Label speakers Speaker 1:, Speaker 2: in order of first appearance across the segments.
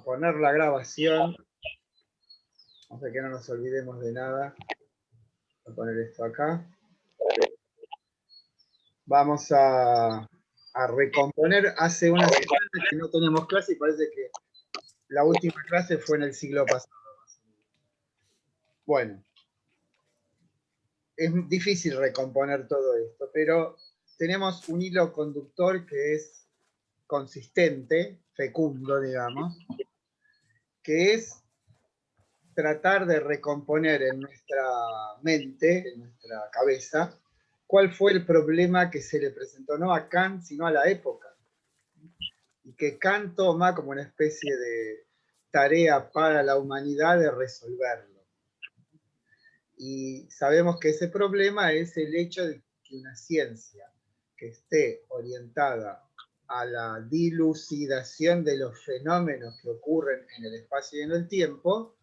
Speaker 1: poner la grabación. Vamos a que no nos olvidemos de nada. Voy a poner esto acá. Vamos a recomponer. Hace una semana que no tenemos clase y parece que la última clase fue en el siglo pasado. Bueno, es difícil recomponer todo esto, pero tenemos un hilo conductor que es consistente, fecundo, digamos, que es tratar de recomponer en nuestra mente, en nuestra cabeza, cuál fue el problema que se le presentó no a Kant, sino a la época. Y que Kant toma como una especie de tarea para la humanidad de resolverlo. Y sabemos que ese problema es el hecho de que una ciencia que esté orientada a la dilucidación de los fenómenos que ocurren en el espacio y en el tiempo,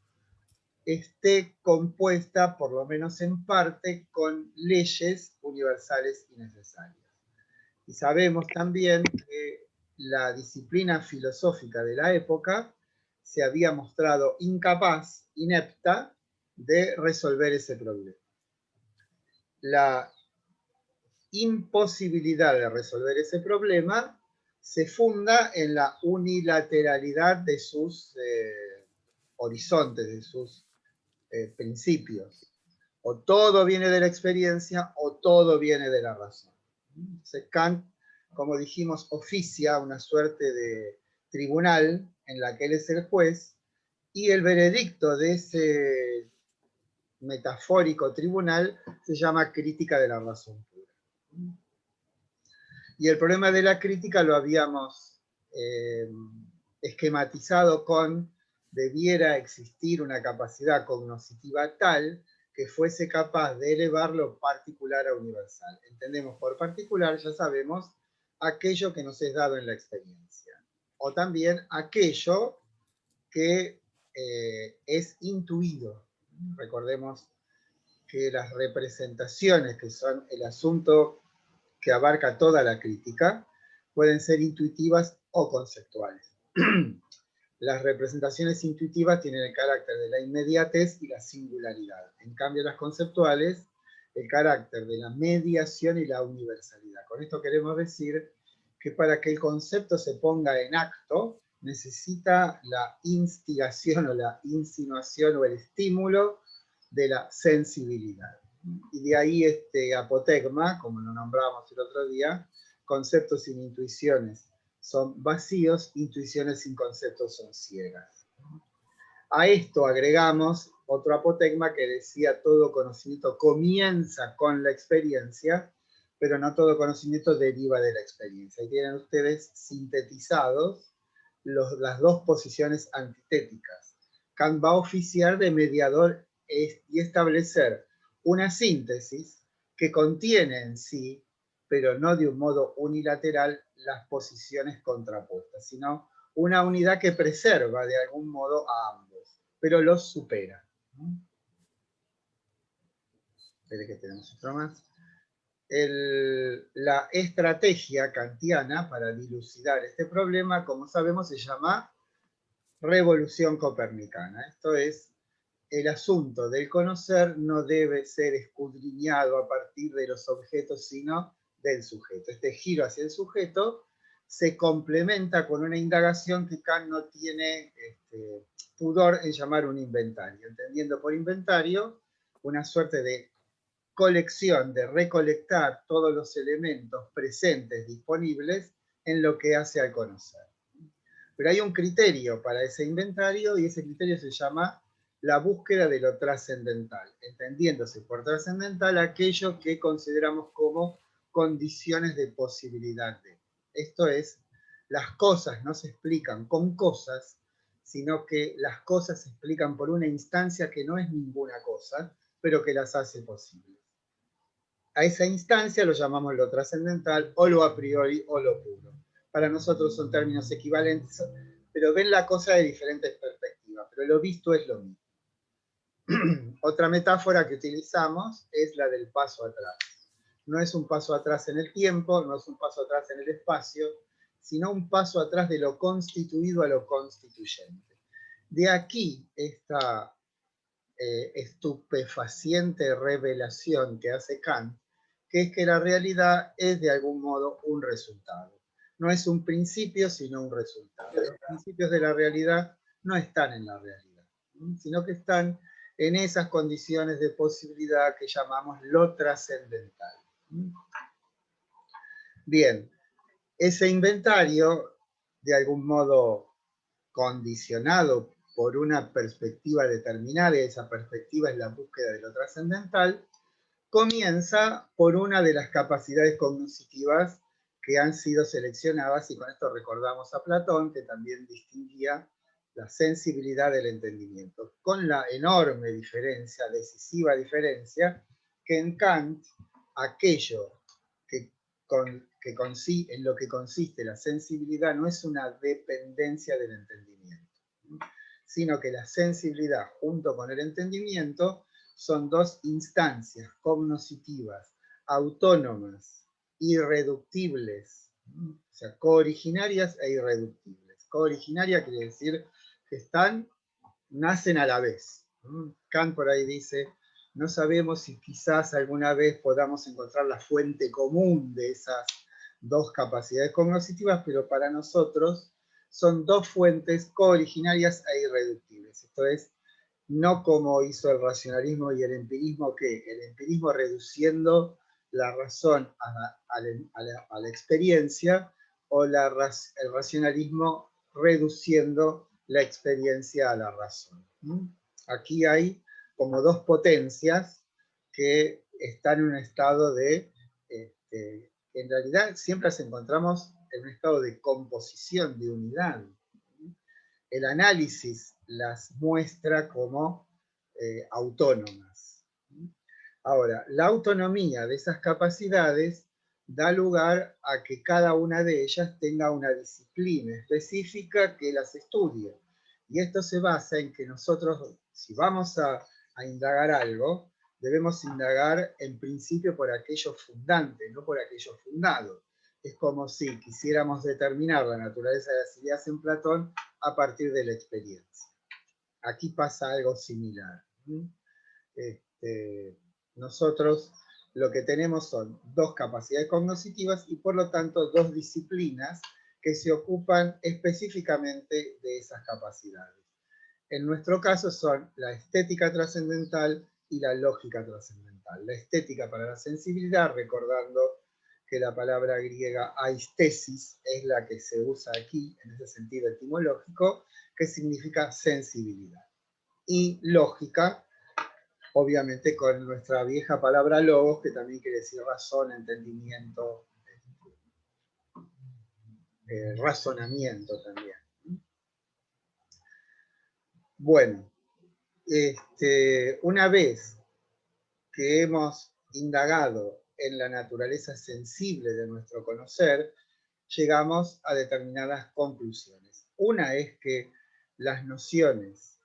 Speaker 1: esté compuesta, por lo menos en parte, con leyes universales y necesarias. Y sabemos también que la disciplina filosófica de la época se había mostrado incapaz, inepta, de resolver ese problema. La imposibilidad de resolver ese problema se funda en la unilateralidad de sus horizontes, de sus principios. O todo viene de la experiencia o todo viene de la razón. Entonces Kant, como dijimos, oficia una suerte de tribunal en la que él es el juez y el veredicto de ese metafórico tribunal se llama crítica de la razón pura. Y el problema de la crítica lo habíamos esquematizado con debiera existir una capacidad cognoscitiva tal que fuese capaz de elevar lo particular a universal. Entendemos por particular, ya sabemos, aquello que nos es dado en la experiencia. O también aquello que es intuido. Recordemos que las representaciones, que son el asunto que abarca toda la crítica, pueden ser intuitivas o conceptuales. Las representaciones intuitivas tienen el carácter de la inmediatez y la singularidad. En cambio, las conceptuales, el carácter de la mediación y la universalidad. Con esto queremos decir que para que el concepto se ponga en acto, necesita la instigación o la insinuación o el estímulo de la sensibilidad. Y de ahí este apotegma, como lo nombrábamos el otro día, conceptos sin intuiciones son vacíos, intuiciones sin conceptos son ciegas. A esto agregamos otro apotegma que decía todo conocimiento comienza con la experiencia, pero no todo conocimiento deriva de la experiencia. Y tienen ustedes sintetizados las dos posiciones antitéticas. Kant va a oficiar de mediador y establecer una síntesis que contiene en sí, pero no de un modo unilateral, las posiciones contrapuestas, sino una unidad que preserva de algún modo a ambos, pero los supera. Espere que tenemos otro más. La estrategia kantiana para dilucidar este problema, como sabemos, se llama revolución copernicana. Esto es, el asunto del conocer no debe ser escudriñado a partir de los objetos, sino del sujeto. Este giro hacia el sujeto se complementa con una indagación que Kant no tiene pudor en llamar un inventario, entendiendo por inventario una suerte de colección, de recolectar todos los elementos presentes, disponibles, en lo que hace al conocer. Pero hay un criterio para ese inventario y ese criterio se llama la búsqueda de lo trascendental, entendiéndose por trascendental aquello que consideramos como condiciones de posibilidad de. Esto es, las cosas no se explican con cosas, sino que las cosas se explican por una instancia que no es ninguna cosa, pero que las hace posibles. A esa instancia lo llamamos lo trascendental, o lo a priori, o lo puro. Para nosotros son términos equivalentes, pero ven la cosa de diferentes perspectivas, pero lo visto es lo mismo. Otra metáfora que utilizamos es la del paso atrás. No es un paso atrás en el tiempo, no es un paso atrás en el espacio, sino un paso atrás de lo constituido a lo constituyente. De aquí esta estupefaciente revelación que hace Kant, que es que la realidad es de algún modo un resultado. No es un principio, sino un resultado. Los principios de la realidad no están en la realidad, sino que están en esas condiciones de posibilidad que llamamos lo trascendental. Bien, ese inventario, de algún modo condicionado por una perspectiva determinada, y esa perspectiva es la búsqueda de lo trascendental, comienza por una de las capacidades cognitivas que han sido seleccionadas, y con esto recordamos a Platón, que también distinguía la sensibilidad del entendimiento, con la enorme diferencia, decisiva diferencia, que en Kant aquello que, en lo que consiste la sensibilidad no es una dependencia del entendimiento, sino que la sensibilidad junto con el entendimiento son dos instancias cognitivas, autónomas, irreductibles, o sea, cooriginarias e irreductibles. Cooriginaria quiere decir que nacen a la vez. Kant por ahí dice, no sabemos si quizás alguna vez podamos encontrar la fuente común de esas dos capacidades cognitivas, pero para nosotros son dos fuentes cooriginarias e irreductibles. Esto es, no como hizo el racionalismo y el empirismo, que el empirismo reduciendo la razón a la experiencia, o el racionalismo reduciendo la experiencia a la razón. Aquí hay como dos potencias que están en un estado de, en realidad siempre las encontramos en un estado de composición, de unidad. El análisis las muestra como autónomas. Ahora, la autonomía de esas capacidades da lugar a que cada una de ellas tenga una disciplina específica que las estudie. Y esto se basa en que nosotros, si vamos a indagar algo, debemos indagar en principio por aquello fundante, no por aquello fundado. Es como si quisiéramos determinar la naturaleza de las ideas en Platón a partir de la experiencia. Aquí pasa algo similar. Nosotros lo que tenemos son dos capacidades cognitivas y por lo tanto dos disciplinas que se ocupan específicamente de esas capacidades. En nuestro caso son la estética trascendental y la lógica trascendental. La estética para la sensibilidad, recordando que la palabra griega aistesis es la que se usa aquí en ese sentido etimológico, que significa sensibilidad. Y lógica, obviamente con nuestra vieja palabra logos, que también quiere decir razón, entendimiento, razonamiento también. Bueno, una vez que hemos indagado en la naturaleza sensible de nuestro conocer, llegamos a determinadas conclusiones. Una es que las nociones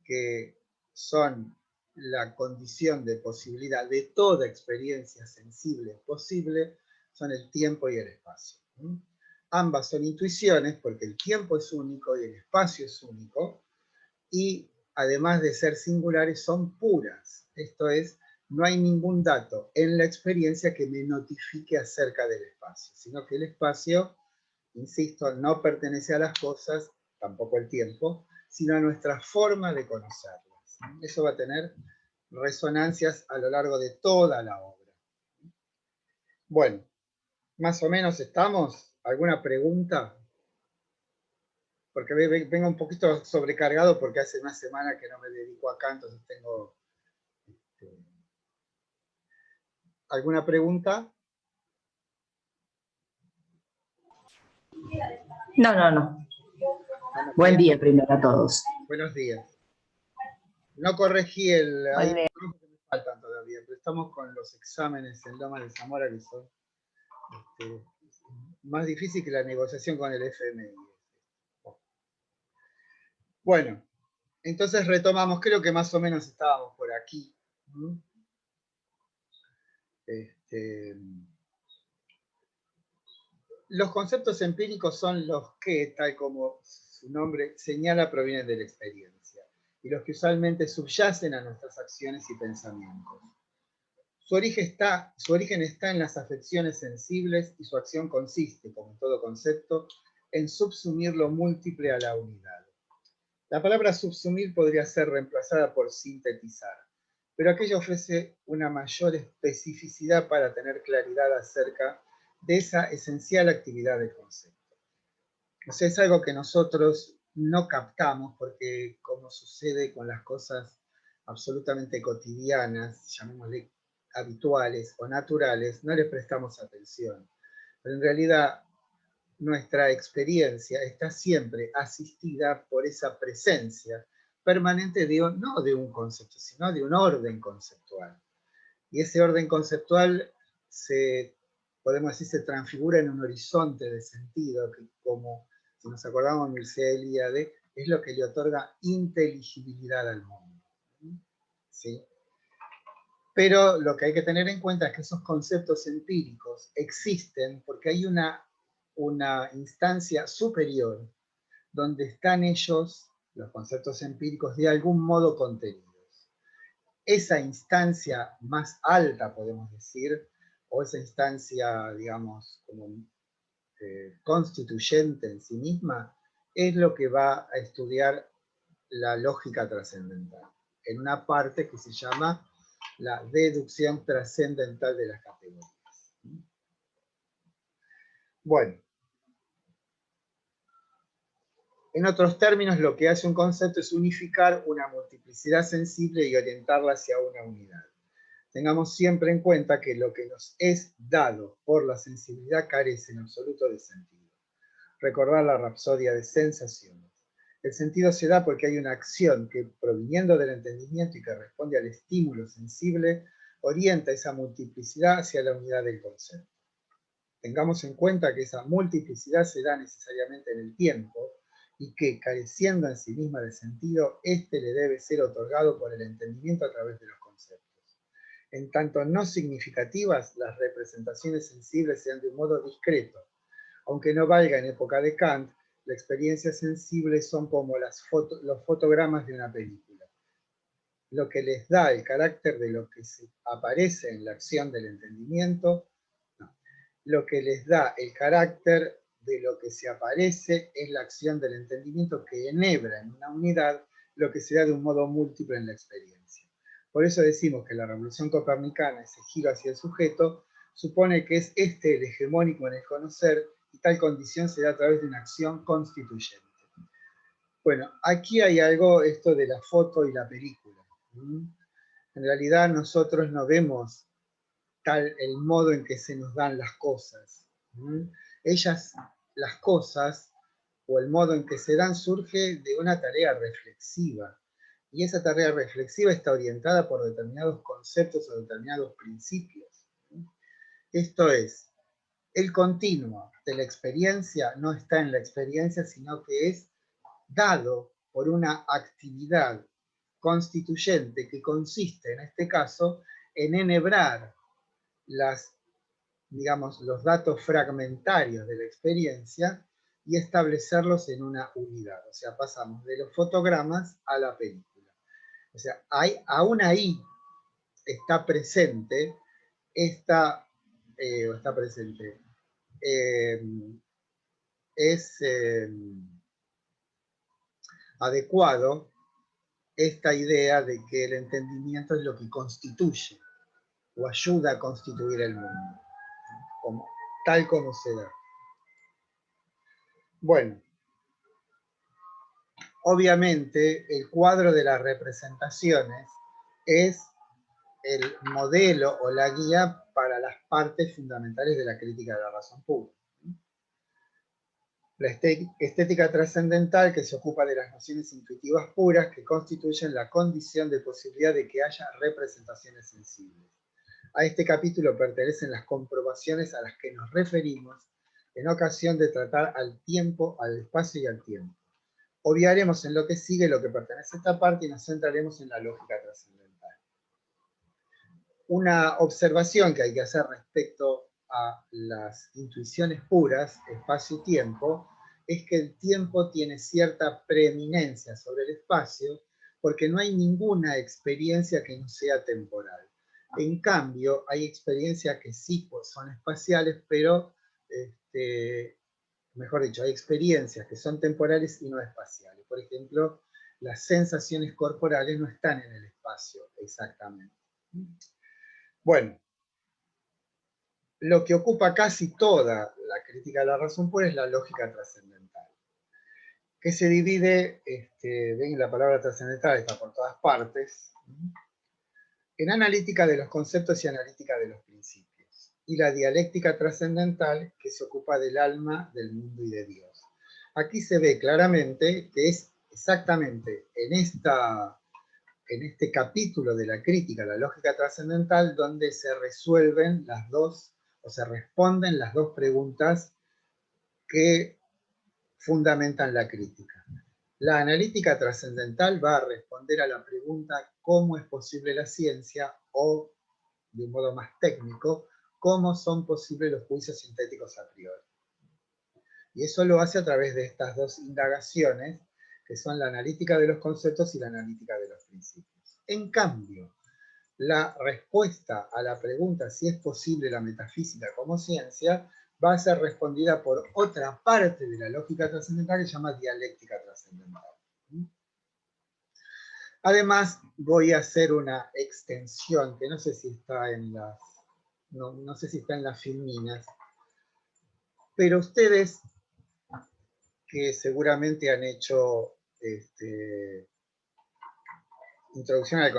Speaker 1: que son la condición de posibilidad de toda experiencia sensible posible son el tiempo y el espacio. Ambas son intuiciones porque el tiempo es único y el espacio es único, y además de ser singulares son puras. Esto es, no hay ningún dato en la experiencia que me notifique acerca del espacio, sino que el espacio, insisto, no pertenece a las cosas, tampoco el tiempo, sino a nuestra forma de conocerlas. Eso va a tener resonancias a lo largo de toda la obra. Bueno, más o menos estamos. ¿Alguna pregunta? Porque vengo un poquito sobrecargado porque hace una semana que no me dedico acá, entonces tengo... ¿Alguna pregunta?
Speaker 2: No. Buen día primero a todos.
Speaker 1: Buenos días. No corregí el... Hay grupos que me faltan todavía, pero estamos con los exámenes en Loma de Zamora que son más difíciles que la negociación con el FMI. Bueno, entonces retomamos, creo que más o menos estábamos por aquí. Los conceptos empíricos son los que, tal como su nombre señala provienen de la experiencia, y los que usualmente subyacen a nuestras acciones y pensamientos. Su origen está en las afecciones sensibles y su acción consiste, como en todo concepto, en subsumir lo múltiple a la unidad. La palabra subsumir podría ser reemplazada por sintetizar, pero aquello ofrece una mayor especificidad para tener claridad acerca de esa esencial actividad del concepto. O sea, es algo que nosotros no captamos porque, como sucede con las cosas absolutamente cotidianas, llamémosle habituales o naturales, no les prestamos atención. Pero en realidad nuestra experiencia está siempre asistida por esa presencia permanente no de un concepto, sino de un orden conceptual. Y ese orden conceptual podemos decir, se transfigura en un horizonte de sentido que, como si nos acordamos de Mircea Eliade, es lo que le otorga inteligibilidad al mundo. ¿Sí? Pero lo que hay que tener en cuenta es que esos conceptos empíricos existen porque hay una instancia superior donde están ellos, los conceptos empíricos, de algún modo contenidos. Esa instancia más alta, podemos decir, o esa instancia, digamos, como constituyente en sí misma, es lo que va a estudiar la lógica trascendental, en una parte que se llama la deducción trascendental de las categorías. Bueno, en otros términos, lo que hace un concepto es unificar una multiplicidad sensible y orientarla hacia una unidad. Tengamos siempre en cuenta que lo que nos es dado por la sensibilidad carece en absoluto de sentido. Recordar la rapsodia de sensaciones. El sentido se da porque hay una acción que, proviniendo del entendimiento y que responde al estímulo sensible, orienta esa multiplicidad hacia la unidad del concepto. Tengamos en cuenta que esa multiplicidad se da necesariamente en el tiempo y que, careciendo en sí misma de sentido, éste le debe ser otorgado por el entendimiento a través de los conceptos. En tanto no significativas, las representaciones sensibles se dan de un modo discreto. Aunque no valga en época de Kant, la experiencia sensible son como los fotogramas de una película. Lo que les da el carácter de lo que se aparece en la acción del entendimiento, no. Lo que les da el carácter de lo que se aparece es la acción del entendimiento que enhebra en una unidad lo que se da de un modo múltiple en la experiencia. Por eso decimos que la revolución copernicana, ese giro hacia el sujeto, supone que es este el hegemónico en el conocer y tal condición se da a través de una acción constituyente. Bueno, aquí hay algo, esto de la foto y la película. En realidad nosotros no vemos el modo en que se nos dan las cosas. Ellas, las cosas, o el modo en que se dan, surge de una tarea reflexiva. Y esa tarea reflexiva está orientada por determinados conceptos o determinados principios. Esto es, el continuo de la experiencia no está en la experiencia, sino que es dado por una actividad constituyente que consiste, en este caso, en enhebrar los datos fragmentarios de la experiencia y establecerlos en una unidad. O sea, pasamos de los fotogramas a la película. O sea, aún ahí está presente está presente. Es adecuado esta idea de que el entendimiento es lo que constituye o ayuda a constituir el mundo, tal como se da. Bueno, obviamente el cuadro de las representaciones es el modelo o la guía para las partes fundamentales de la crítica de la razón pura. La estética trascendental, que se ocupa de las nociones intuitivas puras que constituyen la condición de posibilidad de que haya representaciones sensibles. A este capítulo pertenecen las comprobaciones a las que nos referimos en ocasión de tratar al tiempo, al espacio y al tiempo. Obviaremos en lo que sigue lo que pertenece a esta parte y nos centraremos en la lógica trascendental. Una observación que hay que hacer respecto a las intuiciones puras, espacio y tiempo, es que el tiempo tiene cierta preeminencia sobre el espacio, porque no hay ninguna experiencia que no sea temporal. En cambio, hay experiencias que sí pues, son espaciales, pero, mejor dicho, hay experiencias que son temporales y no espaciales. Por ejemplo, las sensaciones corporales no están en el espacio exactamente. Bueno, lo que ocupa casi toda la crítica de la razón pura es la lógica trascendental, que se divide, ven, la palabra trascendental está por todas partes, en analítica de los conceptos y analítica de los principios, y la dialéctica trascendental, que se ocupa del alma, del mundo y de Dios. Aquí se ve claramente que es exactamente en este capítulo de la crítica, la lógica trascendental, donde se resuelven las dos, o se responden las dos preguntas que fundamentan la crítica. La analítica trascendental va a responder a la pregunta ¿cómo es posible la ciencia? O, de un modo más técnico, ¿cómo son posibles los juicios sintéticos a priori? Y eso lo hace a través de estas dos indagaciones, que son la analítica de los conceptos y la analítica de los principios. En cambio, la respuesta a la pregunta si es posible la metafísica como ciencia va a ser respondida por otra parte de la lógica trascendental que se llama dialéctica trascendental. Además, voy a hacer una extensión, que no sé si está en las, no sé si está en las filminas, pero ustedes que seguramente han hecho introducción al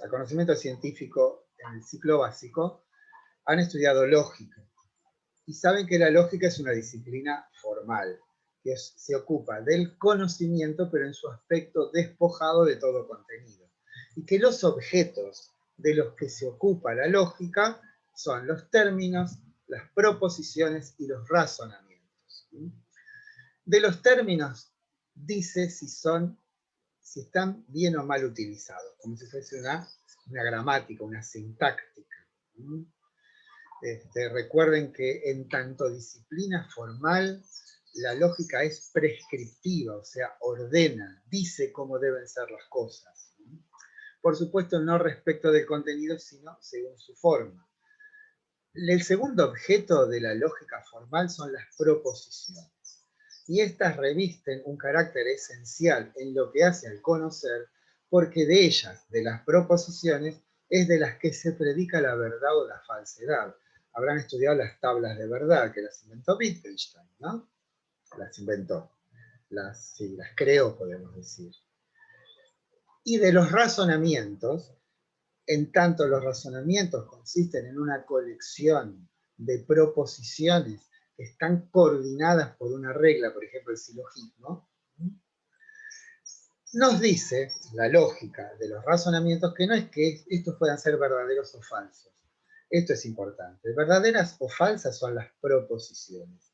Speaker 1: conocimiento científico en el ciclo básico, han estudiado lógica. Y saben que la lógica es una disciplina formal, que se ocupa del conocimiento, pero en su aspecto despojado de todo contenido. Y que los objetos de los que se ocupa la lógica son los términos, las proposiciones y los razonamientos. De los términos dice si están bien o mal utilizados, como si fuese una gramática, una sintáctica. Recuerden que en tanto disciplina formal, la lógica es prescriptiva, o sea, ordena, dice cómo deben ser las cosas. Por supuesto, no respecto del contenido, sino según su forma. El segundo objeto de la lógica formal son las proposiciones. Y estas revisten un carácter esencial en lo que hace al conocer, porque de ellas, de las proposiciones, es de las que se predica la verdad o la falsedad. Habrán estudiado las tablas de verdad, que las inventó Wittgenstein, ¿no? Las inventó, sí, las creó, podemos decir. Y de los razonamientos, en tanto los razonamientos consisten en una colección de proposiciones que están coordinadas por una regla, por ejemplo el silogismo, nos dice la lógica de los razonamientos que no es que estos puedan ser verdaderos o falsos. Esto es importante. Verdaderas o falsas son las proposiciones.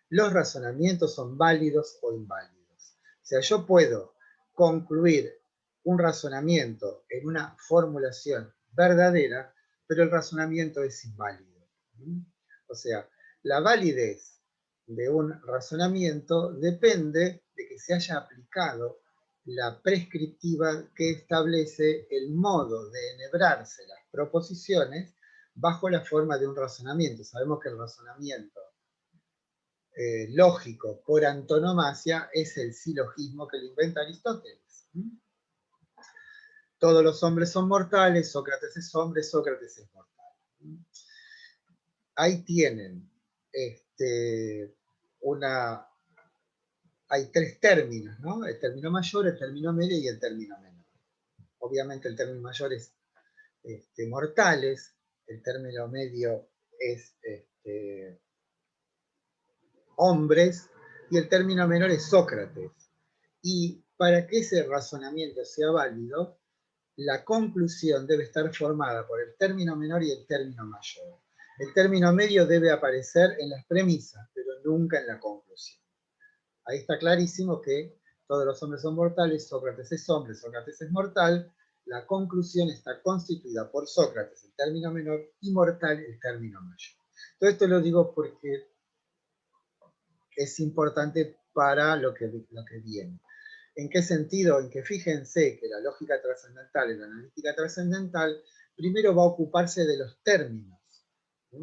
Speaker 1: Los razonamientos son válidos o inválidos. O sea, yo puedo concluir un razonamiento en una formulación verdadera, pero el razonamiento es inválido. O sea, la validez de un razonamiento depende de que se haya aplicado la prescriptiva que establece el modo de enhebrarse las proposiciones bajo la forma de un razonamiento. Sabemos que el razonamiento lógico por antonomasia es el silogismo que lo inventa Aristóteles. Todos los hombres son mortales, Sócrates es hombre, Sócrates es mortal. Ahí tienen hay tres términos, ¿no? El término mayor, el término medio y el término menor. Obviamente el término mayor es mortales, el término medio es hombres, y el término menor es Sócrates. Y para que ese razonamiento sea válido, la conclusión debe estar formada por el término menor y el término mayor. El término medio debe aparecer en las premisas, pero nunca en la conclusión. Ahí está clarísimo que todos los hombres son mortales, Sócrates es hombre, Sócrates es mortal. La conclusión está constituida por Sócrates, el término menor, y mortal, el término mayor. Todo esto lo digo porque es importante para lo que viene. ¿En qué sentido? En que fíjense que la lógica trascendental y la analítica trascendental primero va a ocuparse de los términos, ¿sí?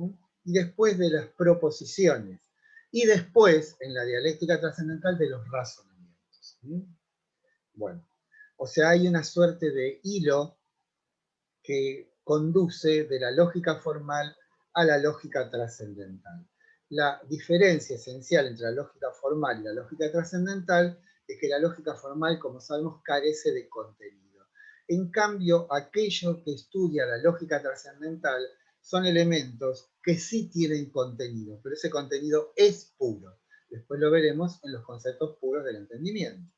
Speaker 1: Y después de las proposiciones, y después, en la dialéctica trascendental, de los razonamientos, ¿sí? Bueno, o sea, hay una suerte de hilo que conduce de la lógica formal a la lógica trascendental. La diferencia esencial entre la lógica formal y la lógica trascendental es que la lógica formal, como sabemos, carece de contenido. En cambio, aquello que estudia la lógica trascendental son elementos que sí tienen contenido, pero ese contenido es puro. Después lo veremos en los conceptos puros del entendimiento.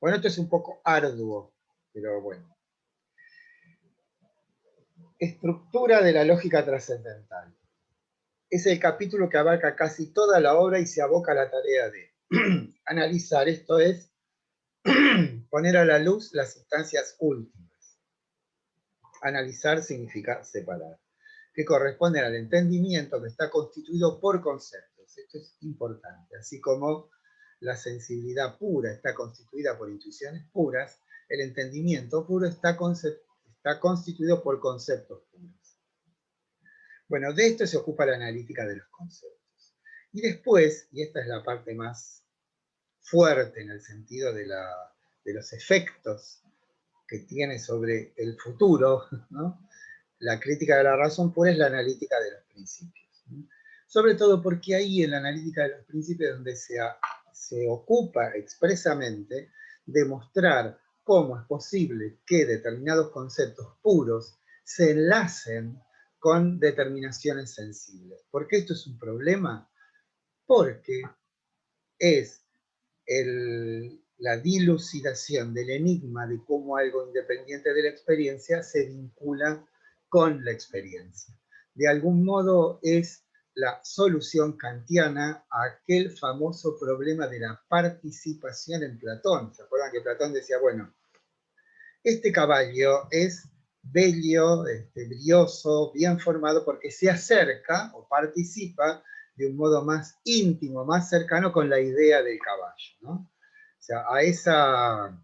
Speaker 1: Bueno, esto es un poco arduo, pero bueno. Estructura de la lógica trascendental. Es el capítulo que abarca casi toda la obra y se aboca a la tarea de analizar, esto es, poner a la luz las instancias últimas. Analizar significa separar, que corresponden al entendimiento que está constituido por conceptos. Esto es importante. Así como la sensibilidad pura está constituida por intuiciones puras, el entendimiento puro está constituido por conceptos puros. Bueno, de esto se ocupa la analítica de los conceptos. Y después, y esta es la parte más fuerte en el sentido de los efectos que tiene sobre el futuro, ¿no? La crítica de la razón pura es la analítica de los principios, ¿no? Sobre todo porque ahí en la analítica de los principios es donde se ocupa expresamente de mostrar cómo es posible que determinados conceptos puros se enlacen con determinaciones sensibles. ¿Por qué esto es un problema? Porque es la dilucidación del enigma de cómo algo independiente de la experiencia se vincula con la experiencia. De algún modo es la solución kantiana a aquel famoso problema de la participación en Platón. ¿Se acuerdan que Platón decía, bueno, este caballo es bello, brioso, bien formado, porque se acerca o participa de un modo más íntimo, más cercano con la idea del caballo, ¿no? O sea, a esa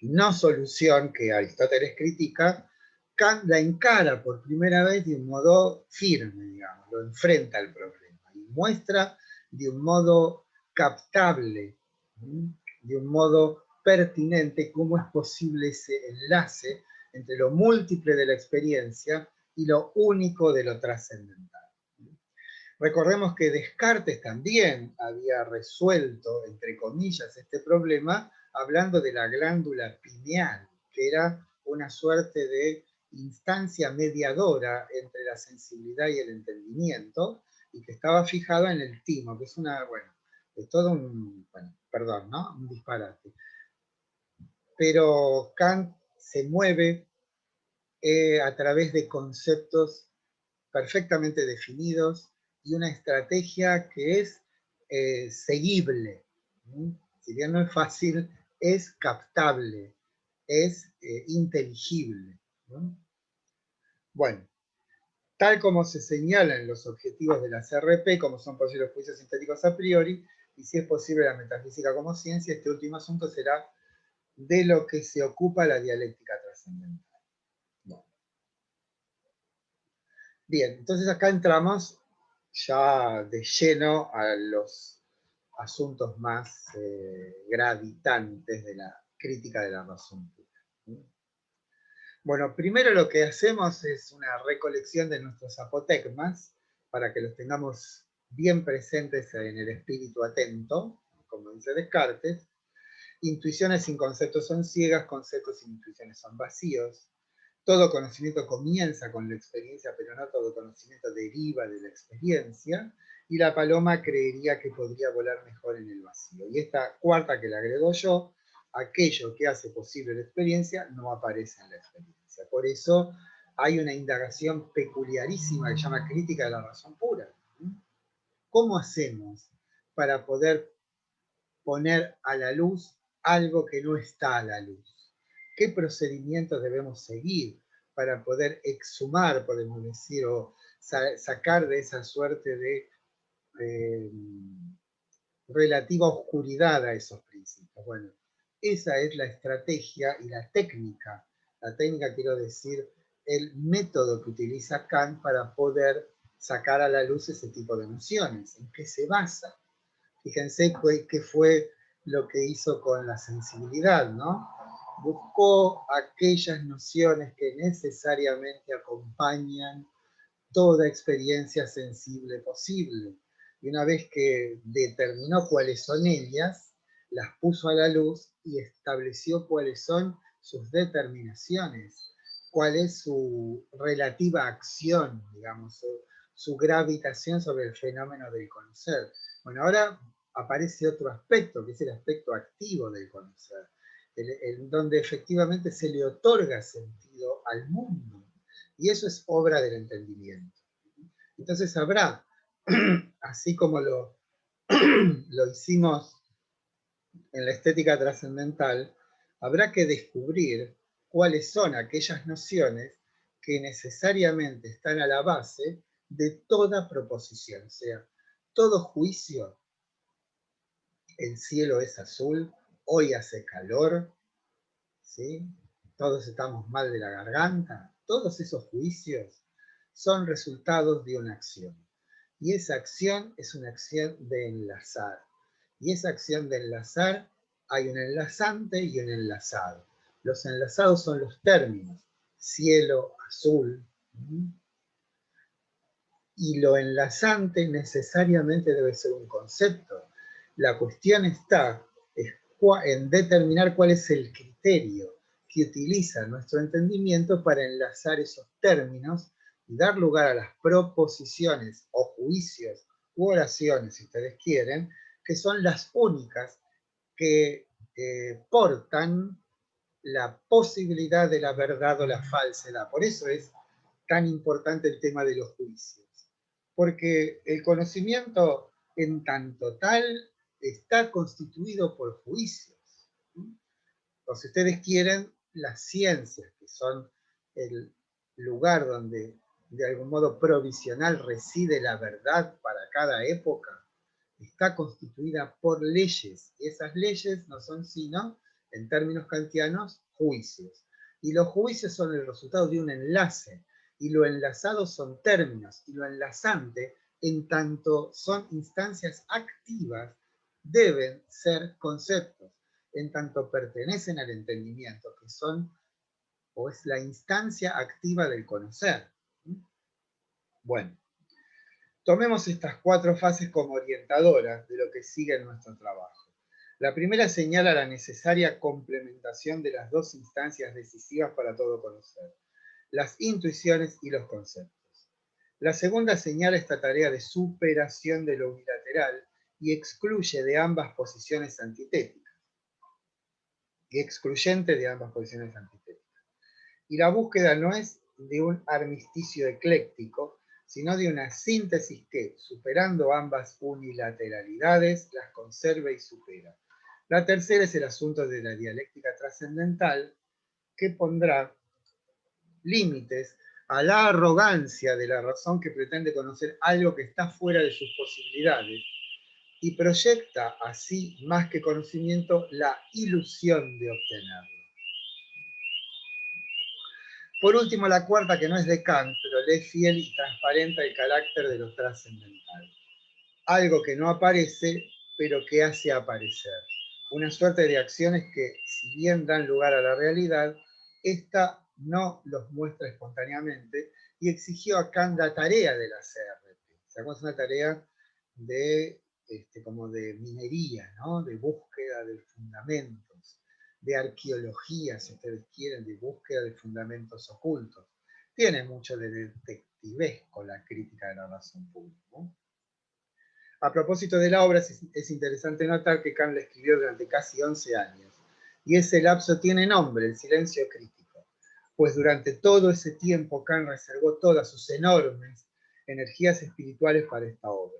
Speaker 1: no solución que Aristóteles critica, Kant la encara por primera vez de un modo firme, digamos, lo enfrenta al problema y muestra de un modo captable, de un modo pertinente cómo es posible ese enlace entre lo múltiple de la experiencia y lo único de lo trascendental. Recordemos que Descartes también había resuelto, entre comillas, este problema hablando de la glándula pineal, que era una suerte de instancia mediadora entre la sensibilidad y el entendimiento, y que estaba fijada en el timo, que es es todo un, perdón, ¿no? Un disparate. Pero Kant se mueve a través de conceptos perfectamente definidos y una estrategia que es seguible. Si bien no es fácil, es captable, es inteligible, ¿no? Bueno, tal como se señalan los objetivos de la CRP, como son posibles los juicios sintéticos a priori, y si es posible la metafísica como ciencia, este último asunto será de lo que se ocupa la dialéctica trascendental. Bueno. Bien, entonces acá entramos ya de lleno a los asuntos más gravitantes de la crítica de la razón pura. Bueno, primero lo que hacemos es una recolección de nuestros apotegmas para que los tengamos bien presentes en el espíritu atento, como dice Descartes. Intuiciones sin conceptos son ciegas, conceptos sin intuiciones son vacíos. Todo conocimiento comienza con la experiencia, pero no todo conocimiento deriva de la experiencia. Y la paloma creería que podría volar mejor en el vacío. Y esta cuarta que le agrego yo, aquello que hace posible la experiencia no aparece en la experiencia. Por eso hay una indagación peculiarísima que se llama crítica de la razón pura. ¿Cómo hacemos para poder poner a la luz algo que no está a la luz? ¿Qué procedimientos debemos seguir para poder exhumar, podemos decir, o sacar de esa suerte de relativa oscuridad a esos principios. Bueno, esa es la estrategia y la técnica. La técnica, quiero decir, el método que utiliza Kant para poder sacar a la luz ese tipo de nociones. ¿En qué se basa? Fíjense qué fue lo que hizo con la sensibilidad, ¿no? Buscó aquellas nociones que necesariamente acompañan toda experiencia sensible posible. Y una vez que determinó cuáles son ellas, las puso a la luz y estableció cuáles son sus determinaciones, cuál es su relativa acción, digamos, su gravitación sobre el fenómeno del conocer. Bueno, ahora aparece otro aspecto, que es el aspecto activo del conocer, donde efectivamente se le otorga sentido al mundo. Y eso es obra del entendimiento. Entonces habrá, así como lo hicimos en la estética trascendental, habrá que descubrir cuáles son aquellas nociones que necesariamente están a la base de toda proposición. O sea, todo juicio, el cielo es azul, hoy hace calor, ¿sí? Todos estamos mal de la garganta, todos esos juicios son resultados de una acción. Y esa acción es una acción de enlazar. Y esa acción de enlazar, hay un enlazante y un enlazado. Los enlazados son los términos, cielo, azul. Y lo enlazante necesariamente debe ser un concepto. La cuestión está en determinar cuál es el criterio que utiliza nuestro entendimiento para enlazar esos términos y dar lugar a las proposiciones o juicios u oraciones, si ustedes quieren, que son las únicas que portan la posibilidad de la verdad o la falsedad. Por eso es tan importante el tema de los juicios. Porque el conocimiento en tanto tal está constituido por juicios. O si ustedes quieren, las ciencias, que son el lugar donde de algún modo provisional reside la verdad para cada época, está constituida por leyes. Y esas leyes no son sino, en términos kantianos, juicios. Y los juicios son el resultado de un enlace. Y lo enlazado son términos. Y lo enlazante, en tanto son instancias activas, deben ser conceptos. En tanto pertenecen al entendimiento, que son, o es la instancia activa del conocer. Bueno, tomemos estas 4 fases como orientadoras de lo que sigue en nuestro trabajo. La primera señala la necesaria complementación de las 2 instancias decisivas para todo conocer, las intuiciones y los conceptos. La segunda señala esta tarea de superación de lo unilateral y excluye de ambas posiciones antitéticas. Y excluyente de ambas posiciones antitéticas. Y la búsqueda no es de un armisticio ecléctico, sino de una síntesis que, superando ambas unilateralidades, las conserva y supera. La tercera es el asunto de la dialéctica trascendental, que pondrá límites a la arrogancia de la razón que pretende conocer algo que está fuera de sus posibilidades y proyecta así, más que conocimiento, la ilusión de obtenerlo. Por último, la cuarta, que no es de Kant, pero le es fiel y transparenta el carácter de lo trascendental. Algo que no aparece, pero que hace aparecer. Una suerte de acciones que, si bien dan lugar a la realidad, esta no los muestra espontáneamente y exigió a Kant la tarea de la CRT. Es una tarea de, como de minería, ¿no? De búsqueda de fundamentos, de arqueología, si ustedes quieren, de búsqueda de fundamentos ocultos. Tiene mucho de detectivesco la crítica de la razón pública, ¿no? A propósito de la obra, es interesante notar que Kant la escribió durante casi 11 años, y ese lapso tiene nombre, el silencio crítico, pues durante todo ese tiempo Kant reservó todas sus enormes energías espirituales para esta obra.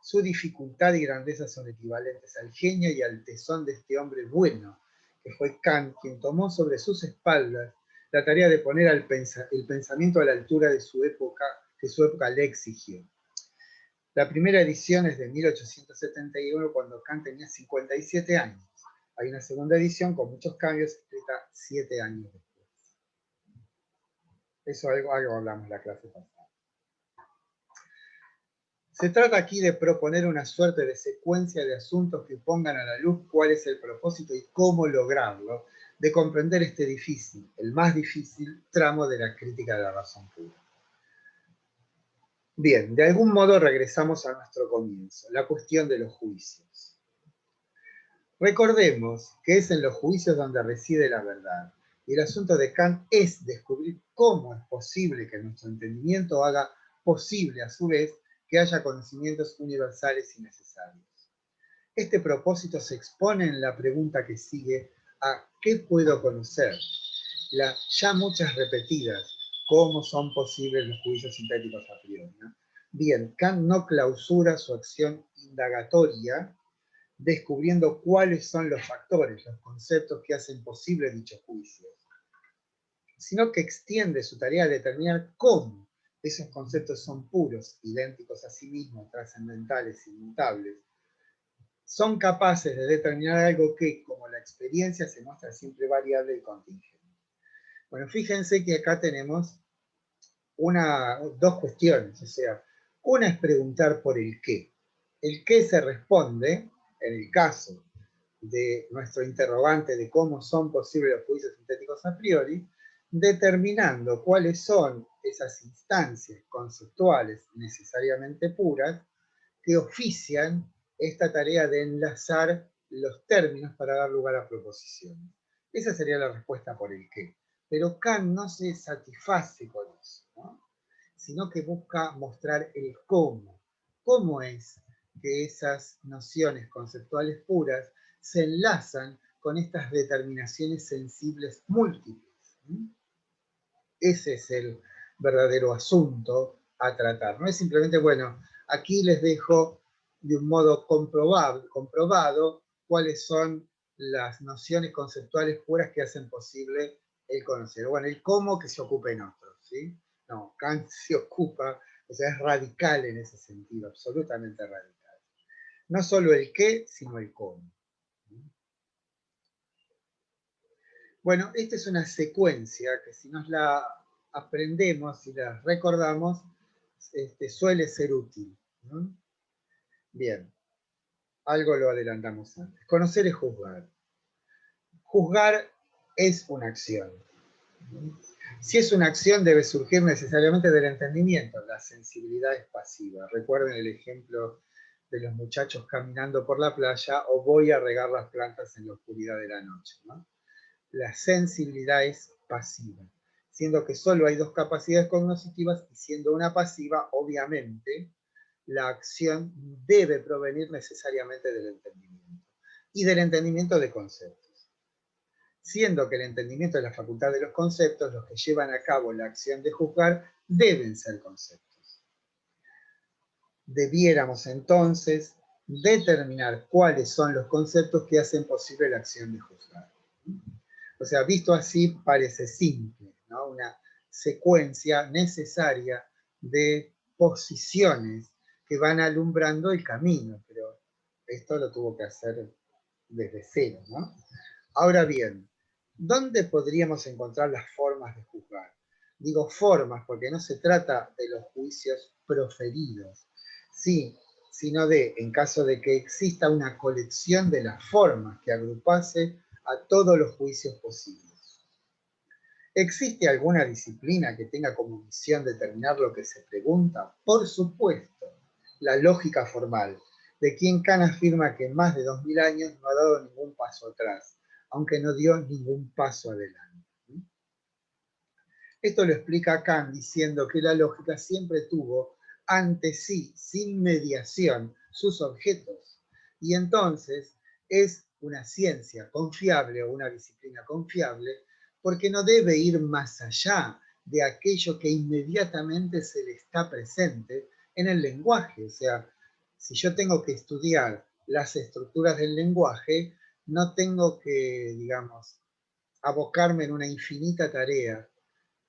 Speaker 1: Su dificultad y grandeza son equivalentes al genio y al tesón de este hombre bueno, que fue Kant quien tomó sobre sus espaldas la tarea de poner el pensamiento a la altura de su época, que su época le exigió. La primera edición es de 1871, cuando Kant tenía 57 años. Hay una segunda edición con muchos cambios, escrita 7 años después. Eso algo hablamos en la clase pasada. Se trata aquí de proponer una suerte de secuencia de asuntos que pongan a la luz cuál es el propósito y cómo lograrlo, de comprender este difícil, el más difícil tramo de la crítica de la razón pura. Bien, de algún modo regresamos a nuestro comienzo, la cuestión de los juicios. Recordemos que es en los juicios donde reside la verdad, y el asunto de Kant es descubrir cómo es posible que nuestro entendimiento haga posible, a su vez, que haya conocimientos universales y necesarios. Este propósito se expone en la pregunta que sigue a ¿qué puedo conocer? La ya muchas repetidas, ¿cómo son posibles los juicios sintéticos a priori? ¿No? Bien, Kant no clausura su acción indagatoria descubriendo cuáles son los factores, los conceptos que hacen posible dichos juicios, sino que extiende su tarea a determinar cómo esos conceptos son puros, idénticos a sí mismos, trascendentales, inmutables, son capaces de determinar algo que, como la experiencia, se muestra siempre variable y contingente. Bueno, fíjense que acá tenemos dos cuestiones, o sea, una es preguntar por el qué. El qué se responde, en el caso de nuestro interrogante de cómo son posibles los juicios sintéticos a priori, determinando cuáles son esas instancias conceptuales necesariamente puras que ofician esta tarea de enlazar los términos para dar lugar a proposiciones. Esa sería la respuesta por el qué. Pero Kant no se satisface con eso, ¿no? Sino que busca mostrar el cómo. ¿Cómo es que esas nociones conceptuales puras se enlazan con estas determinaciones sensibles múltiples? Ese es el verdadero asunto a tratar. No es simplemente, bueno, aquí les dejo de un modo comprobado cuáles son las nociones conceptuales puras que hacen posible el conocer. Bueno, el cómo que se ocupen otros, ¿sí? No, Kant se ocupa, o sea, es radical en ese sentido, absolutamente radical. No solo el qué, sino el cómo. Bueno, esta es una secuencia que si nos la aprendemos y la recordamos, suele ser útil, ¿no? Bien, algo lo adelantamos antes. Conocer es juzgar. Juzgar es una acción. Si es una acción, debe surgir necesariamente del entendimiento. La sensibilidad es pasiva. Recuerden el ejemplo de los muchachos caminando por la playa o voy a regar las plantas en la oscuridad de la noche, ¿no? La sensibilidad es pasiva, siendo que solo hay dos capacidades cognitivas y siendo una pasiva, obviamente, la acción debe provenir necesariamente del entendimiento y del entendimiento de conceptos. Siendo que el entendimiento es la facultad de los conceptos, los que llevan a cabo la acción de juzgar deben ser conceptos. Debiéramos entonces determinar cuáles son los conceptos que hacen posible la acción de juzgar. O sea, visto así parece simple, ¿no? Una secuencia necesaria de posiciones que van alumbrando el camino, pero esto lo tuvo que hacer desde cero, ¿no? Ahora bien, ¿dónde podríamos encontrar las formas de juzgar? Digo formas porque no se trata de los juicios proferidos, sí, sino de, en caso de que exista una colección de las formas que agrupase a todos los juicios posibles. ¿Existe alguna disciplina que tenga como misión determinar lo que se pregunta? Por supuesto, la lógica formal, de quien Kant afirma que en más de 2000 años no ha dado ningún paso atrás, aunque no dio ningún paso adelante. Esto lo explica Kant diciendo que la lógica siempre tuvo ante sí, sin mediación, sus objetos, y entonces es una ciencia confiable o una disciplina confiable porque no debe ir más allá de aquello que inmediatamente se le está presente en el lenguaje. O sea, si yo tengo que estudiar las estructuras del lenguaje, no tengo que, digamos, abocarme en una infinita tarea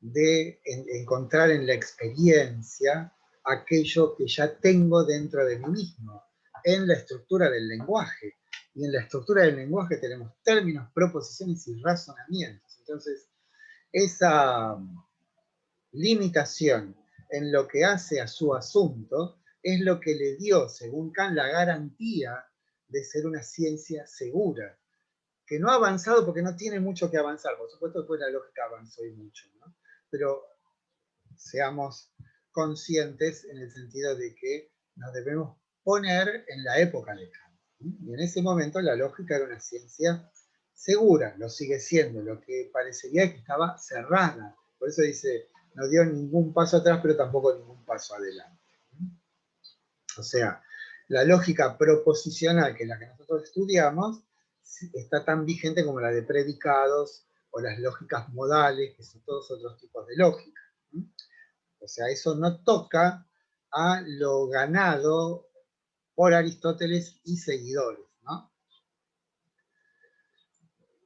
Speaker 1: de encontrar en la experiencia aquello que ya tengo dentro de mí mismo, en la estructura del lenguaje. Y en la estructura del lenguaje tenemos términos, proposiciones y razonamientos. Entonces, esa limitación en lo que hace a su asunto es lo que le dio, según Kant, la garantía de ser una ciencia segura, que no ha avanzado porque no tiene mucho que avanzar. Por supuesto, después la lógica avanzó y mucho, ¿no? Pero seamos conscientes en el sentido de que nos debemos poner en la época de Kant. Y en ese momento la lógica era una ciencia segura, lo sigue siendo, lo que parecería que estaba cerrada. Por eso dice, no dio ningún paso atrás, pero tampoco ningún paso adelante. O sea, la lógica proposicional, que es la que nosotros estudiamos, está tan vigente como la de predicados o las lógicas modales, que son todos otros tipos de lógica. O sea, eso no toca a lo ganado por Aristóteles y seguidores, ¿no?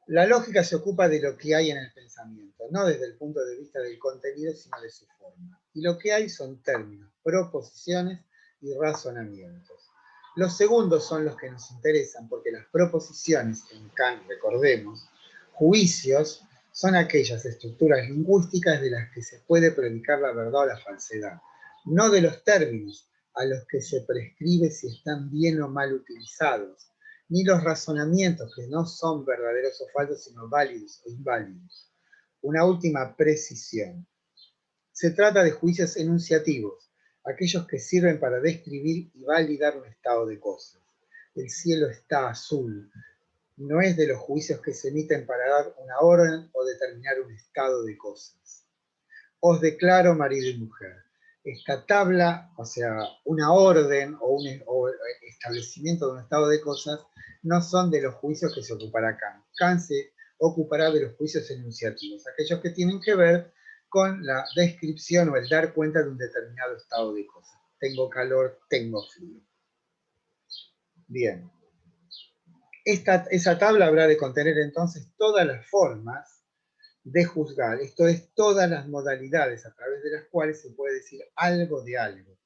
Speaker 1: La lógica se ocupa de lo que hay en el pensamiento, no desde el punto de vista del contenido, sino de su forma. Y lo que hay son términos, proposiciones y razonamientos. Los segundos son los que nos interesan, porque las proposiciones, en Kant, recordemos, juicios, son aquellas estructuras lingüísticas de las que se puede predicar la verdad o la falsedad, no de los términos a los que se prescribe si están bien o mal utilizados, ni los razonamientos que no son verdaderos o falsos, sino válidos o inválidos. Una última precisión. Se trata de juicios enunciativos, aquellos que sirven para describir y validar un estado de cosas. El cielo está azul. No es de los juicios que se emiten para dar una orden o determinar un estado de cosas. Os declaro marido y mujer. Esta tabla, o sea, una orden o establecimiento de un estado de cosas, no son de los juicios que se ocupará Kant. Kant se ocupará de los juicios enunciativos, aquellos que tienen que ver con la descripción o el dar cuenta de un determinado estado de cosas. Tengo calor, tengo frío. Bien. Esa tabla habrá de contener entonces todas las formas de juzgar, esto es, todas las modalidades a través de las cuales se puede decir algo de algo.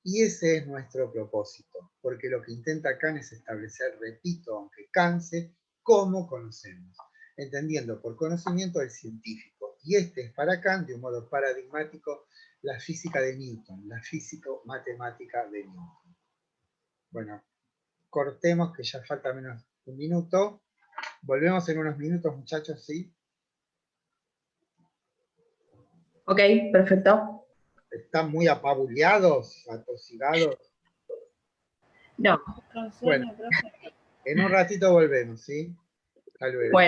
Speaker 1: Y ese es nuestro propósito, porque lo que intenta Kant es establecer, repito, aunque canse, cómo conocemos, entendiendo por conocimiento el científico. Y este es para Kant, de un modo paradigmático, la física de Newton, la físico-matemática de Newton. Bueno, cortemos, que ya falta menos de un minuto. Volvemos en unos minutos, muchachos, ¿sí?
Speaker 2: Ok, perfecto.
Speaker 1: ¿Están muy apabullados, atosigados?
Speaker 2: No.
Speaker 1: Bueno, en un ratito volvemos, ¿sí? Hasta luego.
Speaker 2: Bueno.